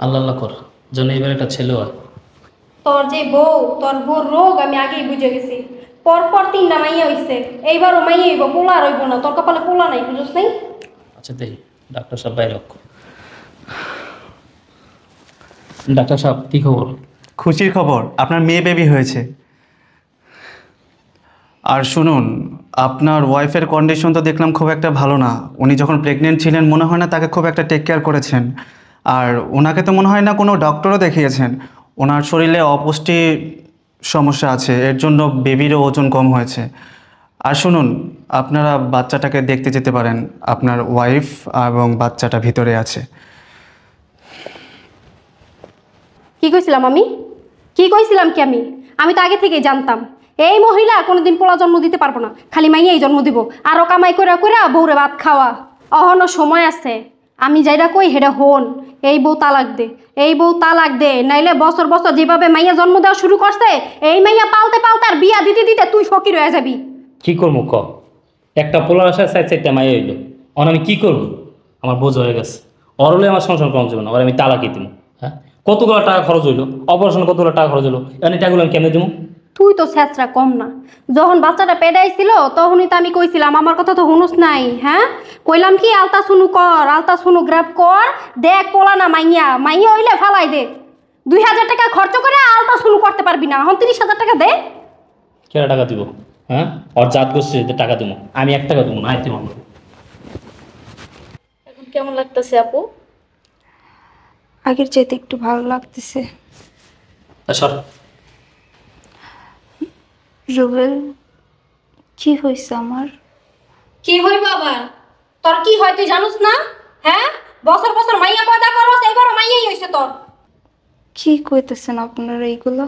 আল্লাহ আল্লাহ কর যেন এবার একটা ছেলে হয়। তোর বউর রোগ আমি আগেই বুঝে গেছি। পরপর তিনটা মাইয়া হইছে, এইবারও মাইয়া হইব, পোলা আর হইব না। তোর কপালে পোলা নাই, বুঝছ নাই? আচ্ছা দেই, ডাক্তার সাহেব বাইরে রাখো। ডাক্তার সাহেব কি খবর? খুশির খবর, আপনার মেয়ে বেবি হয়েছে। আর শুনুন, আপনার ওয়াইফের কন্ডিশন তো দেখলাম খুব একটা ভালো না। উনি যখন প্রেগনেন্ট ছিলেন মনে হয় না তাকে খুব একটা টেক কেয়ার করেছেন। আর ওনাকে তো মনে হয় না কোনো ডক্টরও দেখিয়েছেন। ওনার শরীরে অপুষ্টি সমস্যা আছে, এর জন্য বেবিরও ওজন কম হয়েছে। আর শুনুন, আপনারা বাচ্চাটাকে দেখতে যেতে পারেন, আপনার ওয়াইফ এবং বাচ্চাটা ভিতরে আছে। কি কইছিলাম আমি? কি কইছিলাম কি আমি? আমি তো আগে থেকেই জানতাম এই মহিলা কোনোদিন পোলা জন্ম দিতে পারবো না, খালি মাইয়াই জন্ম দিব। আরও কামাই করে করে বউরে ভাত খাওয়া। অহনো সময় আছে, আমি যাইরা কই হেডা হন। এই বউ তালাক দে, এই বউ তালাক দে, নাইলে বছর বছর যেভাবে মাইয়া জন্ম দেওয়া শুরু করছে, এই মাইয়া পালতে পালতে আর বিয়া দিতে দিতে তুই ফকির হয়ে যাবি। কি করবো ক? একটা পোলার আসার সাইড সাইডটা মাইয়া হইলো, অন আমি কি করবো? আমার বোঝ হয়ে গেছে, অরলে আমার সংসার কম যাবে না, ওর আমি তালাকই দিব। হ্যাঁ, কতগুলো টাকা খরচ হইলো, অপারেশন কতগুলো টাকা খরচ হইলো, এখানে টাকাগুলো আমি কেমনে দেবো? তুই তো স্যাঁচরা কম না। যখন বাচ্চাটা পেডাইছিল তখনই তো আমি কইছিলাম, আমার কথা তো হুনুস নাই। হ্যাঁ, কইলাম কি আলতা শুনু কর, আলতা শুনু গ্রাফ কর, দেখ পোলা না মাইয়া, মাইয়া হইলে ফালাই দে। 2000 টাকা খরচ করে আলতা শুনু করতে পারবি না, এখন 30,000 টাকা দে। কেরা টাকা দিব? হ্যাঁ, ওর জাত গোষ্ঠী টাকা দেবো, আমি 1 টাকা দেবো না, আইতে পারবো। এখন কেমন লাগতেছে আপু? আগের চাইতে একটু ভালো লাগতেছে। সর। রুবেল, কি হয়েছে আমার? কি হইব আবার? তোর কি হয় তুই জানোস না? হ্যাঁ, বছর বছর মাইয়া পয়দা করস, এবারও মাইয়াই হইছে তোর। কি কইতেছেন আপনারা এইগুলো?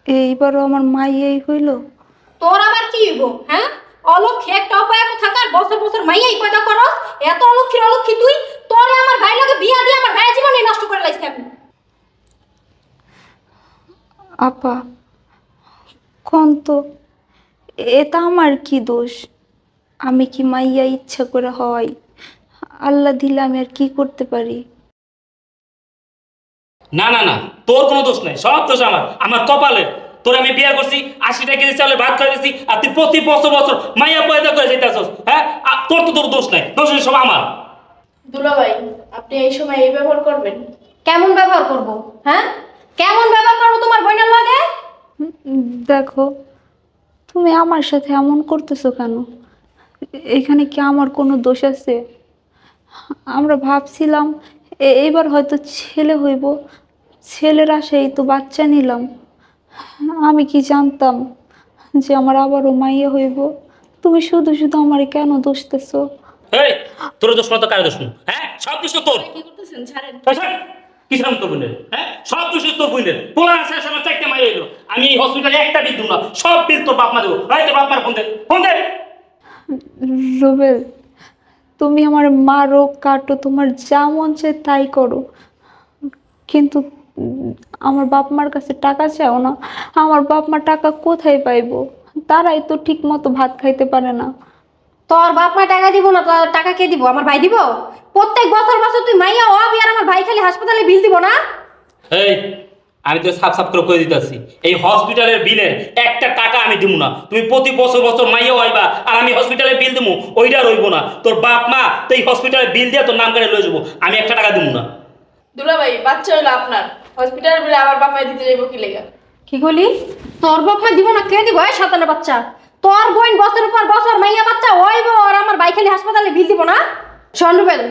এইবারও আমার মাইয়াই হইল? তোর আবার কি হইব? হ্যাঁ, অলক্ষী একটা অপয়াকে থাকার, বছর বছর মাইয়াই পয়দা করস। এত অলক্ষী তুই, তোরে আমার ভাই লগে বিয়া দিয়ে আমার ভাইয়ের জীবনই নষ্ট করে লাইছিস আমি। আপা কোন তো, এটা আমার কি দোষ? আমি কি মাইয়া ইচ্ছা করে হয়? আল্লাহ দিলে আমি আর কি করতে পারি? না না না, তোর কোনো দোষ নাই, সব দোষ আমার, আমার কপালে। তোর আমি বিয়ে করছি, 80 টাকা কেজি চালের ভাত খাই দিচ্ছি, আর তুই প্রতি বছর বছর মাইয়া পয়দা করে যেতেছস। হ্যাঁ, তোর তো তোর দোষ নাই, দোষ সব আমার। দুলাভাই, আপনি এই সময় এই ব্যবহার করবেন? কেমন ব্যবহার করব? হ্যাঁ, কেমন ব্যবহার করব তোমার বোনের লগে? দেখো, তুমি আমার সাথে এমন করতেছো কেন? এখানে কি আমার কোনো দোষ আছে? আমরা ভাবছিলাম এইবার হয়তো ছেলে হইব, ছেলের আশায় তো বাচ্চা নিলাম। আমি কি জানতাম যে আমার আবারও মাইয়া হইব? তুমি শুধু শুধু আমারে কেন দোষতেছো? এই, তোর দোষ না তো কার দোষ নেই? হ্যাঁ, সব দোষ তো তোর। কি করতেছেন? ছাড়েন। কি জানো তোর বোনের? হ্যাঁ, সব দোষ তোর বোনের। পোলা আসে আমার 4টা মাইয়া হইলো, আমি এই হসপিটালে একটা বিল দেবো না, সব বিল তোর বাপ মা দেবো। ভাই, তোর বাপ মার ফোন দে, ফোন দে। রুবেল, তুমি আমার মারো কাটো, তোমার যা মন চায় তাই করো, কিন্তু আমার বাপ মার কাছে টাকা চাও না। আমার বাপ মা টাকা কোথায় পাইবো? তারাই তো ঠিক মতো ভাত খাইতে পারে না। তোর বাপ মা টাকা দিব না, তোর টাকা কে দিব? আমার ভাই দিব। প্রত্যেক বছর বছর তুই মাইয়া হবি আর আমার ভাই খালি হাসপাতালে বিল দিব না। এই, আমি তো সাফ সাফ করে দিতেছি, এই হসপিটালের বিলের 1 টাকা আমি দিব না। তুমি প্রতি বছর বছর মাইয়া হইবা আর আমি হসপিটালে বিল দেবো, ওইটা রইব না। তোর বাপ মা তো এই হসপিটালে বিল দিয়ে তোর নাম করে লয়ে যাবো, আমি 1 টাকা দিব না। দুলাভাই, বাচ্চা হইলো আপনার, হসপিটালের বিলে আবার বাপায় দিতে যাইব কি লেগা? কি কইলি? তোর বাপ মা দিব না? কে দিব? এই শয়তানের বাচ্চা, তোর বোন বছরের পর বছর মাইয়া বাচ্চা হইব আর আমার ভাই খালি হাসপাতালে বিল দিব না? শোন রুবেল,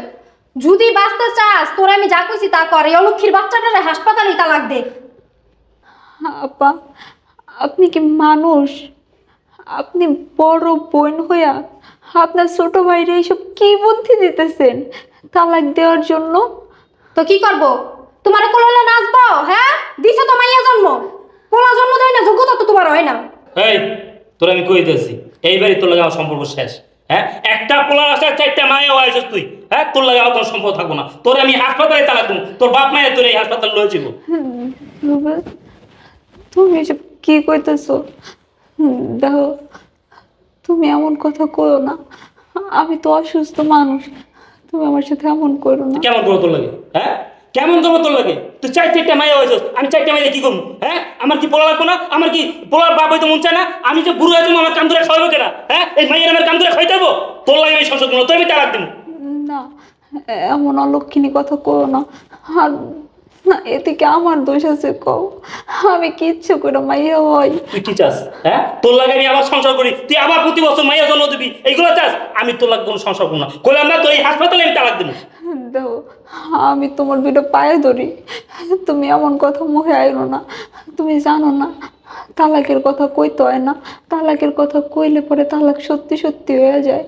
যদি বাঁচতে চাস তোর আমি যা কইছি তা কর। এই অলক্ষীর বাচ্চাটারে হাসপাতালে তালাক দে। আপা, আপনি কি মানুষ? আপনি বড় বোন হইয়া আপনার ছোট ভাইরে এইসব কি বুদ্ধি দিতেছেন তালাক দেওয়ার জন্য? তো কি করব? তোমার কোলে নাচবো? হ্যাঁ, দিছো তো মাইয়া জন্ম, পোলা জন্ম দেয় না, যোগ্যতা তো তোমার হয় না। এই, তোর আমি কই দিয়েছি, এইবারই তোর লাগে আমার সম্পর্ক শেষ। হ্যাঁ, একটা পোলার আসার 4টা মাইয়া হয়েছিস তুই। হ্যাঁ, তোর লাগে আমার কোনো সম্পর্ক থাকবো না। তোর আমি হাসপাতালে তালাক দেবো, তোর বাপ মায়ের তোর এই হাসপাতালে লয়ে যাবো। রুবেল, তুমি এসব কি কইতেছো? দেখো, তুমি এমন কথা কইও না। আমি তো অসুস্থ মানুষ, তুমি আমার সাথে এমন করো না। কেমন করে তোর লাগে? হ্যাঁ, কেমন জমা তোর লাগে? তুই চারটা মাইয়া হয়েছিস, আমি চারটা মাইয়া কি করবো? হ্যাঁ, আমার কি পোলা লাগবো না? আমার কি পোলার বাপ হইতে মন চায় না? আমি যে বুড়ো হয়েছি আমার কাম ধরে খাওয়াবো কেনা? হ্যাঁ, এই মাইয়ের আমার কাম ধরে খাইতে হবো? তোর লাগে আমি সংসার করবো, তোর আমি তালাক দেবো। না, এমন অলক্ষিনী কথা কও না। আর না, এতে কি আমার দোষ আছে কও? আমি কি ইচ্ছে করে মাইয়া হই? তুই কি চাস? হ্যাঁ, তোর লাগে আমি আবার সংসার করি, তুই আবার প্রতি বছর মাইয়া জন্ম দিবি, এইগুলো চাস? আমি তোর লাগে কোনো সংসার করবো না, কইলাম না তোর এই হাসপাতালে আমি তালাক দেবো। দেখো, আমি তোমার দুটো পায়ে ধরি, তুমি এমন কথা মুখে আইরো না। তুমি জানো না তালাকের কথা কইতে হয় না, তালাকের কথা কইলে পরে তালাক সত্যি সত্যি হয়ে যায়।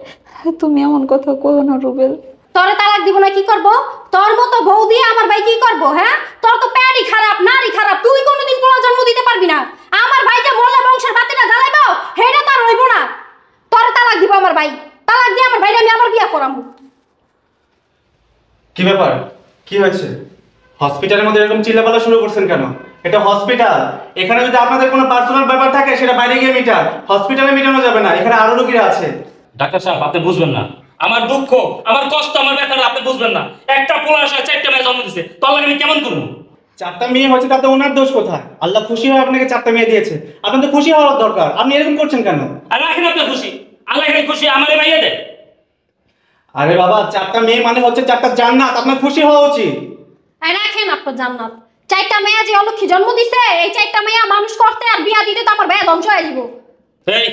তুমি এমন কথা কইও না রুবেল। তোরে তালাক দিব না কি করব? তোর মতো বউ দিয়ে আমার ভাই কি করব? হ্যাঁ, তোর তো প্যাডি খারাপ, নারী খারাপ, তুই কোনোদিন পোলা জন্ম দিতে পারবি না। আমার ভাই যে মরলে বংশের বাতিটা জ্বালাইবো, হেটা তো আর হইব না। তোরে তালাক দিব আমার ভাই, তালাক দিয়ে আমার ভাইরে আমি আবার বিয়া করামু। কি ব্যাপার? কি হয়েছে? হসপিটালের মধ্যে এরকম চিল্লাপাল্লা শুরু করছেন কেন? এটা হসপিটাল, এখানে যদি আপনাদের কোনো পার্সোনাল ব্যাপার থাকে সেটা বাইরে গিয়ে মিটান, হসপিটালে মিটানো যাবে না, এখানে আরো রোগীরা আছে। ডাক্তার সাহেব, আপনি বুঝবেন না আমার দুঃখ, আমার কষ্ট, আমার ব্যথাটা আপনি বুঝবেন না। একটা পোলা আসা চারটা মেয়ে জন্ম দিছে, তার লাগে আমি কেমন করবো? 4টা মেয়ে হচ্ছে তাতে ওনার দোষ কোথায়? আল্লাহ খুশি হয়ে আপনাকে 4টা মেয়ে দিয়েছে, আপনার তো খুশি হওয়ার দরকার, আপনি এরকম করছেন কেন? আর রাখেন আপনার খুশি, আল্লাহ এখানে খুশি, আমার মাইয়া দেয়। আরে বাবা, 4টা মেয়ে মানে হচ্ছে 4টা জান্নাত, আপনার খুশি হওয়া উচিত। আর রাখেন আপনার জান্নাত। চারটা মেয়ে যে অলক্ষী জন্ম দিছে, এই চারটা মেয়ে মানুষ করতে আর বিয়া দিতে তো আমার ভাই ধ্বংস হয়ে যাব। এই,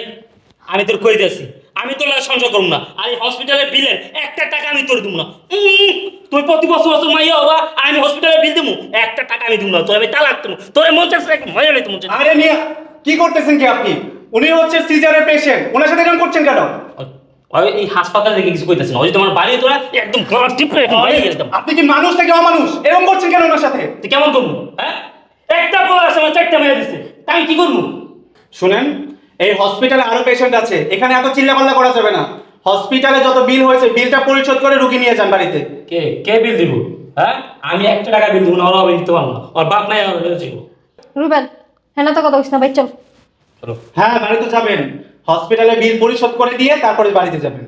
আমি তোর কই দিয়েছি, আমি তোর লাগে সংসার করবো না, আর এই হসপিটালের বিলের একটা টাকা আমি তোর দিব না। তুই প্রতি বছর বছর মাইয়া হবা, আর আমি হসপিটালের বিল দেবো, একটা টাকা আমি দিব না, তোর আমি তালাক দেবো। তোর মন চাচ্ছে একটা মজা নেই, মন চাচ্ছে। আরে মিয়া, কি করতেছেন কি আপনি? উনি হচ্ছে সিজারের পেশেন্ট, ওনার সাথে এরকম করছেন কেন? এই হাসপাতালে দেখে কিছু কইতেছে না, ওই যে তোমার বাড়ি তোরা একদম গলা টিপে একদম বাইরে গেছে। আপনি কি মানুষ নাকি অমানুষ? এরকম করছেন কেন ওনার সাথে? তুই কেমন করবো? হ্যাঁ, একটা পোলা আসে আমার চারটা মেয়ে দিচ্ছে, তাই আমি কি করবো? শুনেন, এই হসপিটালে আরো পেশেন্ট আছে, এখানে এত চিল্লাপাল্লা করা যাবে না। হসপিটালে যত বিল হয়েছে বিলটা পরিশোধ করে রুগী নিয়ে যান বাড়িতে। কে কে বিল দিব? হ্যাঁ, আমি একটা টাকা বিল দিব না, ওরা দিতে পারবো না, ওর বাপ নাই হয়েছিল। রুবেল, হ্যাঁ তো কথা কইছ না, ভাই চল। হ্যাঁ, বাড়িতে যাবেন, হসপিটালে বিল পরিশোধ করে দিয়ে তারপরে বাড়িতে যাবেন।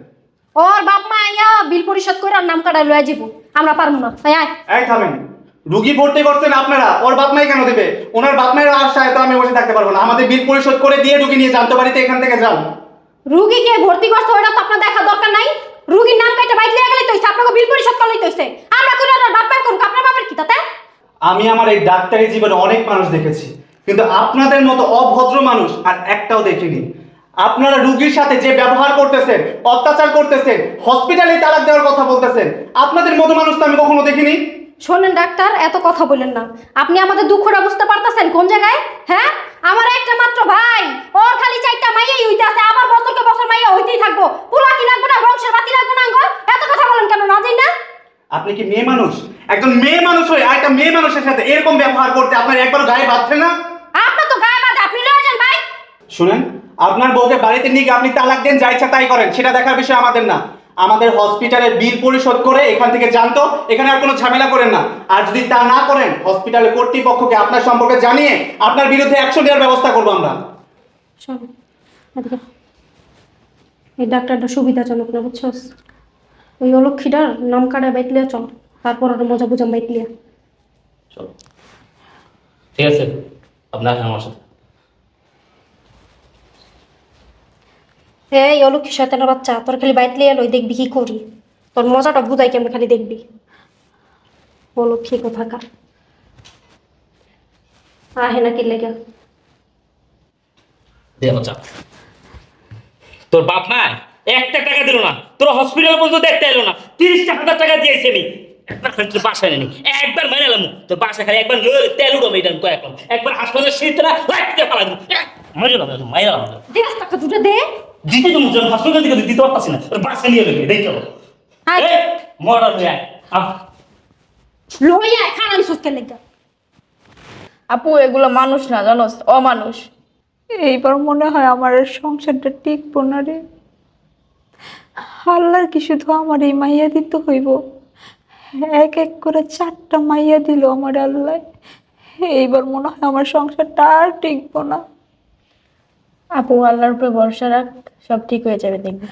ওর বাপ মা আইয়া বিল পরিশোধ করে আর নাম কাটা লয়ে যাব, আমরা পারবো না। তাই আয়। এই থামেন, রুগী ভর্তি করছেন আপনারা, ওর বাপ মাই কেন দেবে? ওনার বাপ মায়ের আশায় তো আমি বসে থাকতে পারবো না, আমাদের বিল পরিশোধ করে দিয়ে রুগী নিয়ে যান তো বাড়িতে, এখান থেকে যান। রুগীকে ভর্তি করতে ওটা তো আপনার দেখা দরকার নাই। রুগীর নাম কাটা বাইক লিয়ে গেলে তো হইছে, আপনাকে বিল পরিশোধ করলেই তো হইছে। আমরা করে আর বাপ মাই করুক, আপনার বাপের কি তাতে? আমি আমার এই ডাক্তারি জীবনে অনেক মানুষ দেখেছি, কিন্তু আপনাদের মতো অভদ্র মানুষ আর একটাও দেখিনি। আপনারা রুগীর সাথে যে ব্যবহার করতেছেন, অত্যাচার করতেছেন, হসপিটালে তালাক দেওয়ার কথা বলতেছেন, আপনাদের মতো মানুষ তো আমি কখনো দেখিনি। শোনেন ডাক্তার, এত কথা বলেন না। আপনি আমাদের দুঃখটা বুঝতে পারতেছেন কোন জায়গায়? হ্যাঁ, আমার একটা মাত্র ভাই, ওর খালি চারটা মাইয়াই হইতাছে, আমার বছরকে বছর মাইয়া হইতেই থাকবো। পুরা কি লাগবে না, বংশের বাতি লাগবে না গো? এত কথা বলেন কেন? না যাই না? আপনি কি মেয়ে মানুষ? একজন মেয়ে মানুষ হয়ে আরেকটা মেয়ে মানুষের সাথে এরকম ব্যবহার করতে আপনার একবারও গায়ে বাঁধছে না? আপনার তো গায়ে বাঁধে, আপনি লয়ে যান ভাই। শুনেন, আপনার বউকে বাড়িতে নিয়ে গিয়ে আপনি তালাক দেন, যা ইচ্ছা তাই করেন, সেটা দেখার বিষয় আমাদের না। আমাদের হসপিটালের বিল পরিশোধ করে এখান থেকে জানতো, এখানে আর কোনো ঝামেলা করেন না। আর যদি তা না করেন, হসপিটালের কর্তৃপক্ষকে আপনার সম্পর্কে জানিয়ে আপনার বিরুদ্ধে অ্যাকশন নেওয়ার ব্যবস্থা করবো আমরা। শোন, এদিকে। এই ডাক্তারটা সুবিধাজনক না, বুঝছস? ওই অলক্ষীটার নাম কাটা বাইক লিয়া চল, তারপর ওটা মজা বুঝাম বাইক লিয়া। চলো, ঠিক আছে, আপনার আমার সাথে। এই অলক্ষী শয়তানের বাচ্চা, তোর খালি বাইক লিয়া লই, দেখবি কি করি। তোর মজাটা বুঝাই কেমন, খালি দেখবি। অলক্ষী কোথাকার আহে নাকি লেগে। দেখো চাপ, তোর বাপ মা একটা টাকা দিল না, তোর হসপিটাল পর্যন্ত দেখতে এলো না। 30,000 টাকা দিয়েছি আমি, একবার খালি তোর বাসায় নেই, একবার মেনে এলাম তোর বাসায়, খালি একবার তেল উঠো মেয়েটা কয়েকবার, একবার হাসপাতালের শীতটা লাগতে পালা দিব, মরে গেলাম মাইরা দে টাকা দুটো দে। দিতে তো মুজন হসপিটাল থেকে দিতে পারছি না, তোর বাসায় নিয়ে গেলে দেখো মরা লই আয়, খান সুস্কে লেগে। আপু এগুলো মানুষ না, জানোস, অমানুষ। এইবার মনে হয় আমার আর সংসারটা টিকবো না রে। আল্লাহর কি শুধু আমার এই মাইয়া দিতে হইব? এক এক করে 4টা মাইয়া দিল আমার আল্লাহ। এইবার মনে হয় আমার সংসারটা আর টিকবো না। আপু আল্লাহর উপরে ভরসা রাখ, সব ঠিক হয়ে যাবে দেখবি।